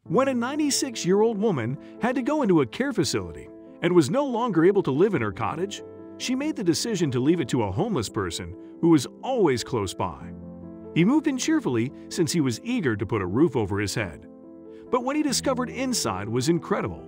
When a 96-year-old woman had to go into a care facility and was no longer able to live in her cottage, she made the decision to leave it to a homeless person who was always close by. He moved in cheerfully since he was eager to put a roof over his head. But what he discovered inside was incredible.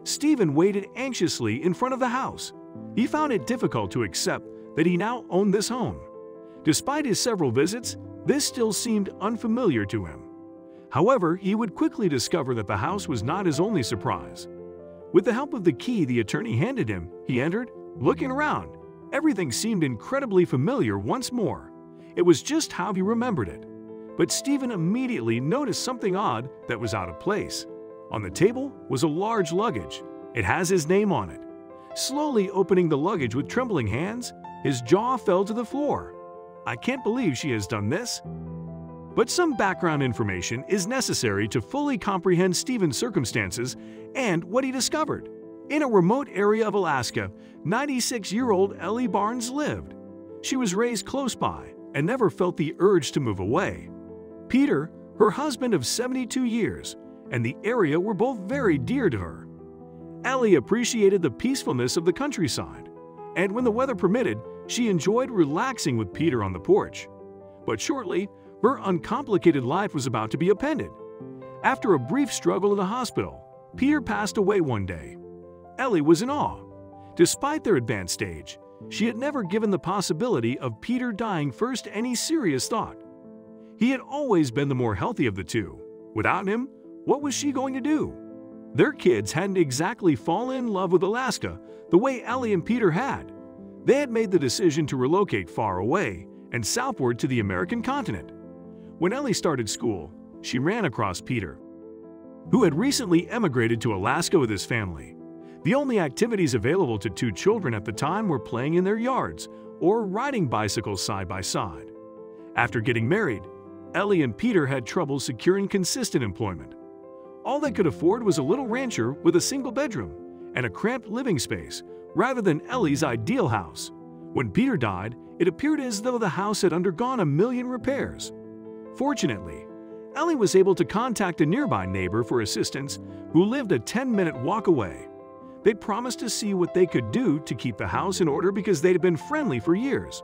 Stephen waited anxiously in front of the house. He found it difficult to accept that he now owned this home. Despite his several visits, this still seemed unfamiliar to him. However, he would quickly discover that the house was not his only surprise. With the help of the key the attorney handed him, he entered. Looking around, everything seemed incredibly familiar once more. It was just how he remembered it. But Stephen immediately noticed something odd that was out of place. On the table was a large luggage. It has his name on it. Slowly opening the luggage with trembling hands, his jaw fell to the floor. "I can't believe she has done this." But some background information is necessary to fully comprehend Stephen's circumstances and what he discovered. In a remote area of Alaska, 96-year-old Ellie Barnes lived. She was raised close by and never felt the urge to move away. Peter, her husband of 72 years, and the area were both very dear to her. Ellie appreciated the peacefulness of the countryside, and when the weather permitted, she enjoyed relaxing with Peter on the porch. But shortly, her uncomplicated life was about to be upended. After a brief struggle in the hospital, Peter passed away one day. Ellie was in awe. Despite their advanced stage, she had never given the possibility of Peter dying first any serious thought. He had always been the more healthy of the two. Without him, what was she going to do? Their kids hadn't exactly fallen in love with Alaska the way Ellie and Peter had. They had made the decision to relocate far away and southward to the American continent. When Ellie started school, she ran across Peter, who had recently emigrated to Alaska with his family. The only activities available to two children at the time were playing in their yards or riding bicycles side by side. After getting married, Ellie and Peter had trouble securing consistent employment. All they could afford was a little rancher with a single bedroom and a cramped living space rather than Ellie's ideal house. When Peter died, it appeared as though the house had undergone a million repairs. Fortunately, Ellie was able to contact a nearby neighbor for assistance who lived a 10-minute walk away. They promised to see what they could do to keep the house in order because they'd been friendly for years.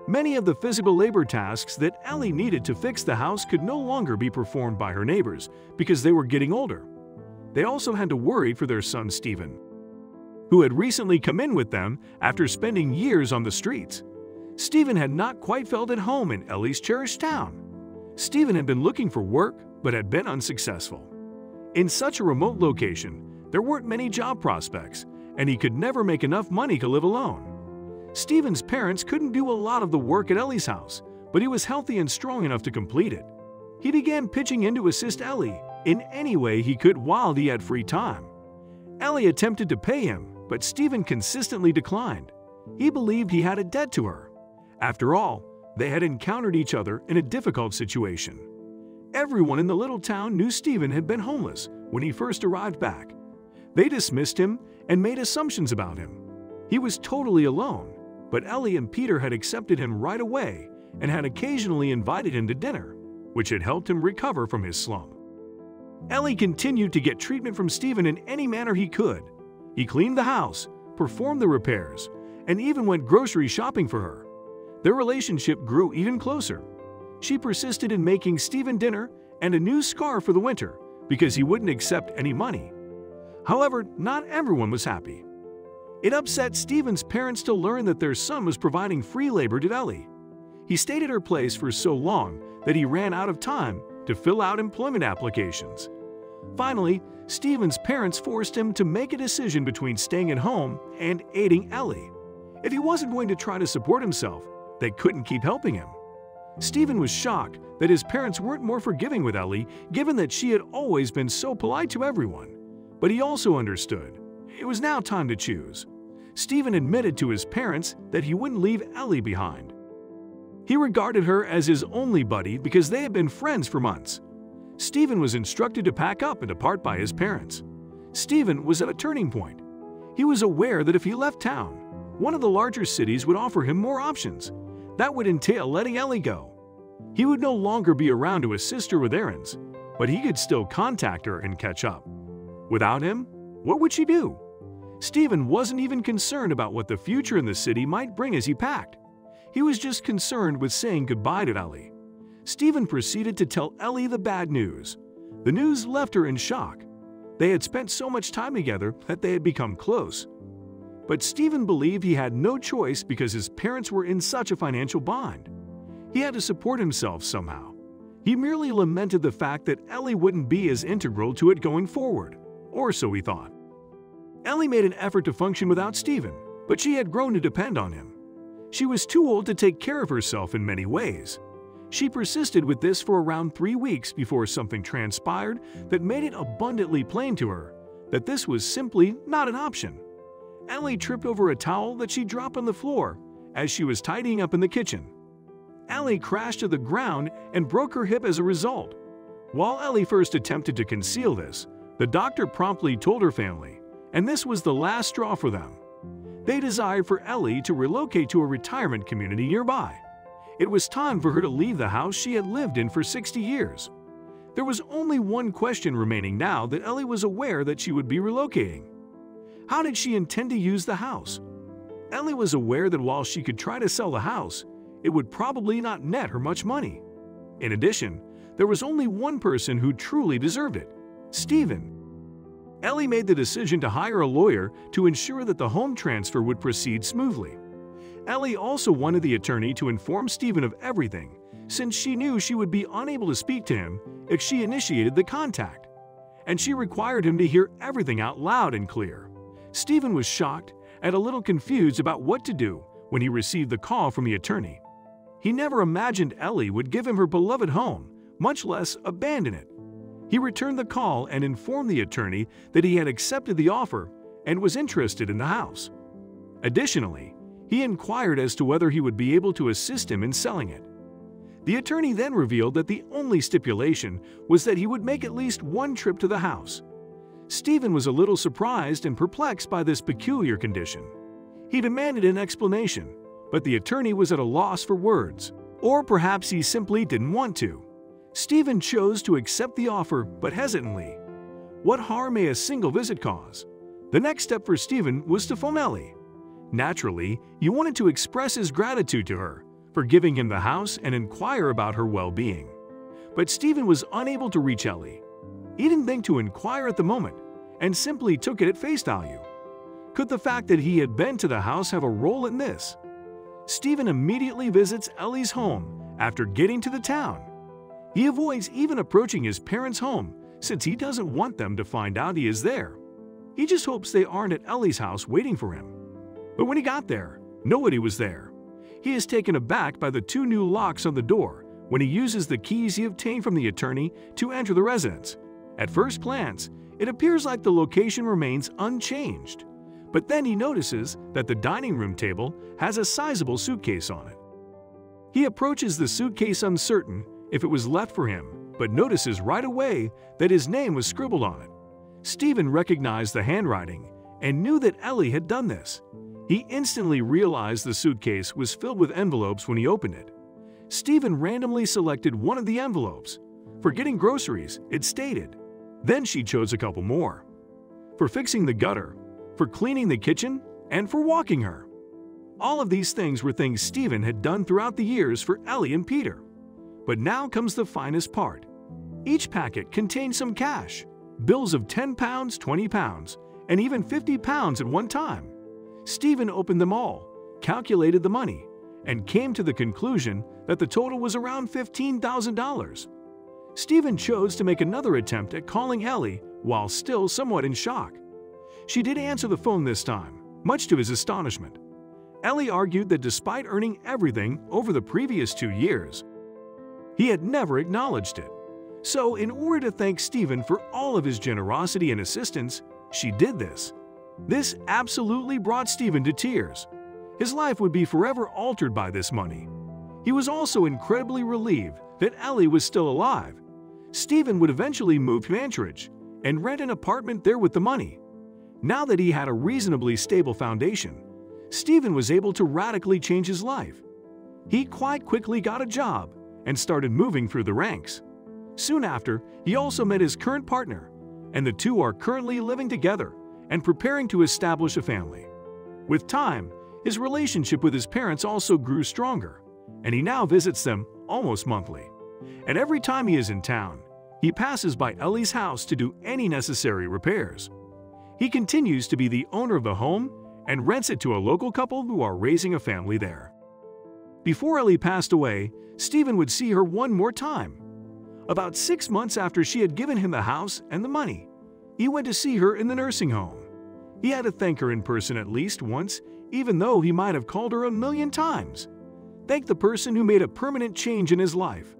Many of the physical labor tasks that Ellie needed to fix the house could no longer be performed by her neighbors because they were getting older. They also had to worry for their son Stephen, who had recently come in with them after spending years on the streets. Stephen had not quite felt at home in Ellie's cherished town. Stephen had been looking for work but had been unsuccessful. In such a remote location, there weren't many job prospects, and he could never make enough money to live alone. Stephen's parents couldn't do a lot of the work at Ellie's house, but he was healthy and strong enough to complete it. He began pitching in to assist Ellie in any way he could while he had free time. Ellie attempted to pay him, but Stephen consistently declined. He believed he had a debt to her. After all, they had encountered each other in a difficult situation. Everyone in the little town knew Stephen had been homeless when he first arrived back. They dismissed him and made assumptions about him. He was totally alone, but Ellie and Peter had accepted him right away and had occasionally invited him to dinner, which had helped him recover from his slump. Ellie continued to get treatment from Stephen in any manner he could. He cleaned the house, performed the repairs, and even went grocery shopping for her. Their relationship grew even closer. She persisted in making Stephen dinner and a new scarf for the winter because he wouldn't accept any money. However, not everyone was happy. It upset Stephen's parents to learn that their son was providing free labor to Ellie. He stayed at her place for so long that he ran out of time to fill out employment applications. Finally, Stephen's parents forced him to make a decision between staying at home and aiding Ellie. If he wasn't going to try to support himself, they couldn't keep helping him. Stephen was shocked that his parents weren't more forgiving with Ellie, given that she had always been so polite to everyone. But he also understood. It was now time to choose. Stephen admitted to his parents that he wouldn't leave Ellie behind. He regarded her as his only buddy because they had been friends for months. Stephen was instructed to pack up and depart by his parents. Stephen was at a turning point. He was aware that if he left town, one of the larger cities would offer him more options. That would entail letting Ellie go. He would no longer be around to assist her with errands. but he could still contact her and catch up. Without him, what would she do? Stephen wasn't even concerned about what the future in the city might bring as he packed. He was just concerned with saying goodbye to Ellie. Stephen proceeded to tell Ellie the bad news. The news left her in shock. They had spent so much time together that they had become close. But Stephen believed he had no choice because his parents were in such a financial bind. He had to support himself somehow. He merely lamented the fact that Ellie wouldn't be as integral to it going forward, or so he thought. Ellie made an effort to function without Stephen, but she had grown to depend on him. She was too old to take care of herself in many ways. She persisted with this for around 3 weeks before something transpired that made it abundantly plain to her that this was simply not an option. Ellie tripped over a towel that she dropped on the floor as she was tidying up in the kitchen. Ellie crashed to the ground and broke her hip as a result. While Ellie first attempted to conceal this, the doctor promptly told her family, and this was the last straw for them. They desired for Ellie to relocate to a retirement community nearby. It was time for her to leave the house she had lived in for 60 years. There was only one question remaining now that Ellie was aware that she would be relocating. How did she intend to use the house? Ellie was aware that while she could try to sell the house, it would probably not net her much money. In addition, there was only one person who truly deserved it: Stephen. Ellie made the decision to hire a lawyer to ensure that the home transfer would proceed smoothly. Ellie also wanted the attorney to inform Stephen of everything, since she knew she would be unable to speak to him if she initiated the contact. And she required him to hear everything out loud and clear. Stephen was shocked and a little confused about what to do when he received the call from the attorney. He never imagined Ellie would give him her beloved home, much less abandon it. He returned the call and informed the attorney that he had accepted the offer and was interested in the house. Additionally, he inquired as to whether he would be able to assist him in selling it. The attorney then revealed that the only stipulation was that he would make at least one trip to the house. Stephen was a little surprised and perplexed by this peculiar condition. He demanded an explanation, but the attorney was at a loss for words, or perhaps he simply didn't want to. Stephen chose to accept the offer, but hesitantly. What harm may a single visit cause? The next step for Stephen was to phone Ellie. Naturally, he wanted to express his gratitude to her for giving him the house and inquire about her well-being. But Stephen was unable to reach Ellie. He didn't think to inquire at the moment and simply took it at face value. Could the fact that he had been to the house have a role in this? Stephen immediately visits Ellie's home after getting to the town. He avoids even approaching his parents' home since he doesn't want them to find out he is there. He just hopes they aren't at Ellie's house waiting for him. But when he got there, nobody was there. He is taken aback by the 2 new locks on the door when he uses the keys he obtained from the attorney to enter the residence. At first glance, it appears like the location remains unchanged. But then he notices that the dining room table has a sizable suitcase on it. He approaches the suitcase uncertain if it was left for him, but notices right away that his name was scribbled on it. Stephen recognized the handwriting and knew that Ellie had done this. He instantly realized the suitcase was filled with envelopes when he opened it. Stephen randomly selected one of the envelopes. For getting groceries, it stated. Then she chose a couple more. For fixing the gutter, for cleaning the kitchen, and for walking her. All of these things were things Stephen had done throughout the years for Ellie and Peter. But now comes the finest part. Each packet contained some cash, bills of £10, £20, and even £50 at one time. Stephen opened them all, calculated the money, and came to the conclusion that the total was around $15,000. Stephen chose to make another attempt at calling Ellie while still somewhat in shock. She did answer the phone this time, much to his astonishment. Ellie argued that despite earning everything over the previous 2 years, he had never acknowledged it. So in order to thank Stephen for all of his generosity and assistance, she did this. This absolutely brought Stephen to tears. His life would be forever altered by this money. He was also incredibly relieved that Ellie was still alive. Stephen would eventually move to Anchorage and rent an apartment there with the money. Now that he had a reasonably stable foundation, Stephen was able to radically change his life. He quite quickly got a job and started moving through the ranks. Soon after, he also met his current partner, and the two are currently living together and preparing to establish a family. With time, his relationship with his parents also grew stronger, and he now visits them almost monthly. And every time he is in town, he passes by Ellie's house to do any necessary repairs. He continues to be the owner of the home and rents it to a local couple who are raising a family there. Before Ellie passed away, Stephen would see her one more time. About 6 months after she had given him the house and the money, he went to see her in the nursing home. He had to thank her in person at least once, even though he might have called her a million times. Thank the person who made a permanent change in his life